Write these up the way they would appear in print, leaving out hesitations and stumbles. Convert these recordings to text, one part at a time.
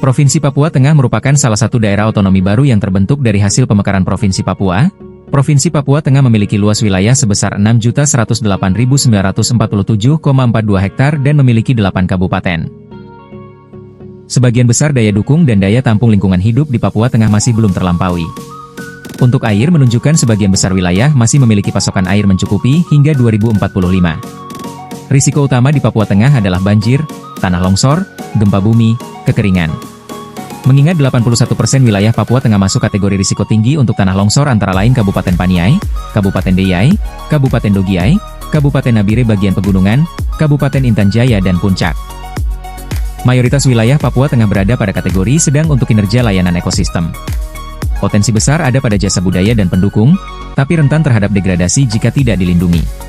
Provinsi Papua Tengah merupakan salah satu daerah otonomi baru yang terbentuk dari hasil pemekaran Provinsi Papua. Provinsi Papua Tengah memiliki luas wilayah sebesar 6.108.947,42 hektar dan memiliki 8 kabupaten. Sebagian besar daya dukung dan daya tampung lingkungan hidup di Papua Tengah masih belum terlampaui. Untuk air menunjukkan sebagian besar wilayah masih memiliki pasokan air mencukupi hingga 2045. Risiko utama di Papua Tengah adalah banjir, tanah longsor, gempa bumi, kekeringan. Mengingat 81% wilayah Papua Tengah masuk kategori risiko tinggi untuk tanah longsor antara lain Kabupaten Paniai, Kabupaten Deyai, Kabupaten Dogiai, Kabupaten Nabire bagian pegunungan, Kabupaten Intan Jaya dan Puncak. Mayoritas wilayah Papua Tengah berada pada kategori sedang untuk kinerja layanan ekosistem. Potensi besar ada pada jasa budaya dan pendukung, tapi rentan terhadap degradasi jika tidak dilindungi.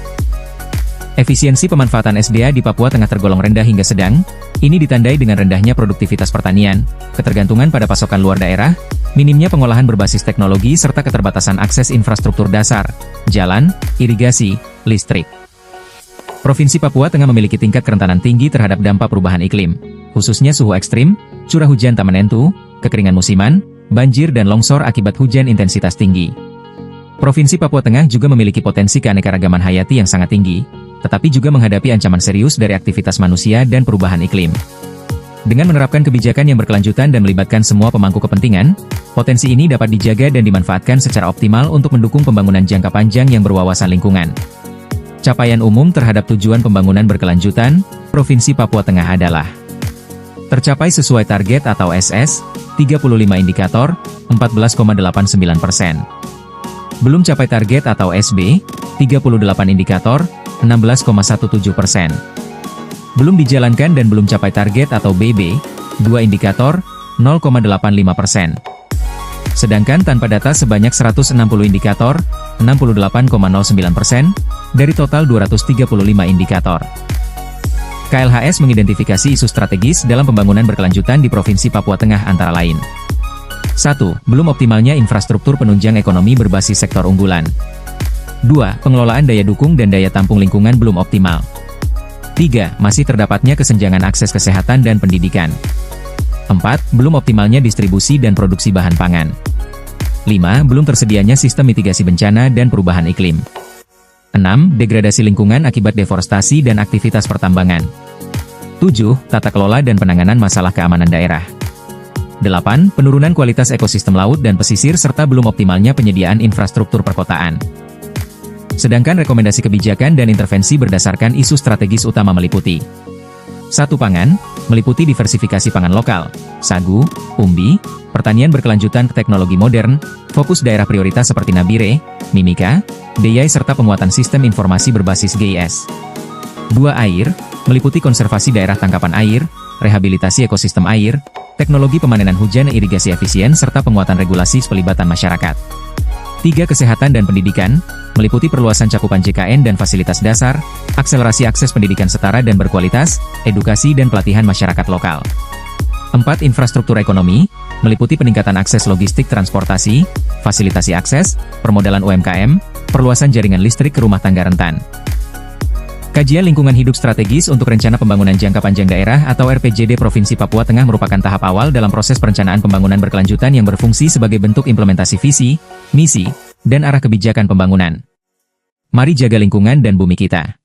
Efisiensi pemanfaatan SDA di Papua Tengah tergolong rendah hingga sedang, ini ditandai dengan rendahnya produktivitas pertanian, ketergantungan pada pasokan luar daerah, minimnya pengolahan berbasis teknologi serta keterbatasan akses infrastruktur dasar, jalan, irigasi, listrik. Provinsi Papua Tengah memiliki tingkat kerentanan tinggi terhadap dampak perubahan iklim, khususnya suhu ekstrim, curah hujan tak menentu, kekeringan musiman, banjir dan longsor akibat hujan intensitas tinggi. Provinsi Papua Tengah juga memiliki potensi keanekaragaman hayati yang sangat tinggi, tetapi juga menghadapi ancaman serius dari aktivitas manusia dan perubahan iklim. Dengan menerapkan kebijakan yang berkelanjutan dan melibatkan semua pemangku kepentingan, potensi ini dapat dijaga dan dimanfaatkan secara optimal untuk mendukung pembangunan jangka panjang yang berwawasan lingkungan. Capaian umum terhadap tujuan pembangunan berkelanjutan, Provinsi Papua Tengah adalah tercapai sesuai target atau SS, 35 indikator, 14,89%. Belum capai target atau SB, 38 indikator, 16,17%. Belum dijalankan dan belum capai target atau BB, 2 indikator, 0,85%. Sedangkan tanpa data sebanyak 160 indikator, 68,09%, dari total 235 indikator. KLHS mengidentifikasi isu strategis dalam pembangunan berkelanjutan di Provinsi Papua Tengah antara lain. 1. Belum optimalnya infrastruktur penunjang ekonomi berbasis sektor unggulan. 2. Pengelolaan daya dukung dan daya tampung lingkungan belum optimal. 3. Masih terdapatnya kesenjangan akses kesehatan dan pendidikan. 4. Belum optimalnya distribusi dan produksi bahan pangan. 5. Belum tersedianya sistem mitigasi bencana dan perubahan iklim. 6. Degradasi lingkungan akibat deforestasi dan aktivitas pertambangan. 7. Tata kelola dan penanganan masalah keamanan daerah. 8. Penurunan kualitas ekosistem laut dan pesisir serta belum optimalnya penyediaan infrastruktur perkotaan. Sedangkan rekomendasi kebijakan dan intervensi berdasarkan isu strategis utama meliputi 1. Pangan, meliputi diversifikasi pangan lokal, sagu, umbi, pertanian berkelanjutan ke teknologi modern, fokus daerah prioritas seperti Nabire, Mimika, Deyai serta penguatan sistem informasi berbasis GIS. 2. Air, meliputi konservasi daerah tangkapan air, rehabilitasi ekosistem air, teknologi pemanenan hujan dan irigasi efisien serta penguatan regulasi pelibatan masyarakat. 3. Kesehatan dan pendidikan, meliputi perluasan cakupan JKN dan fasilitas dasar, akselerasi akses pendidikan setara dan berkualitas, edukasi dan pelatihan masyarakat lokal. 4. Infrastruktur ekonomi, meliputi peningkatan akses logistik transportasi, fasilitasi akses, permodalan UMKM, perluasan jaringan listrik ke rumah tangga rentan. Kajian lingkungan hidup strategis untuk Rencana Pembangunan Jangka Panjang Daerah atau RPJD Provinsi Papua Tengah merupakan tahap awal dalam proses perencanaan pembangunan berkelanjutan yang berfungsi sebagai bentuk implementasi visi, misi, dan arah kebijakan pembangunan. Mari jaga lingkungan dan bumi kita.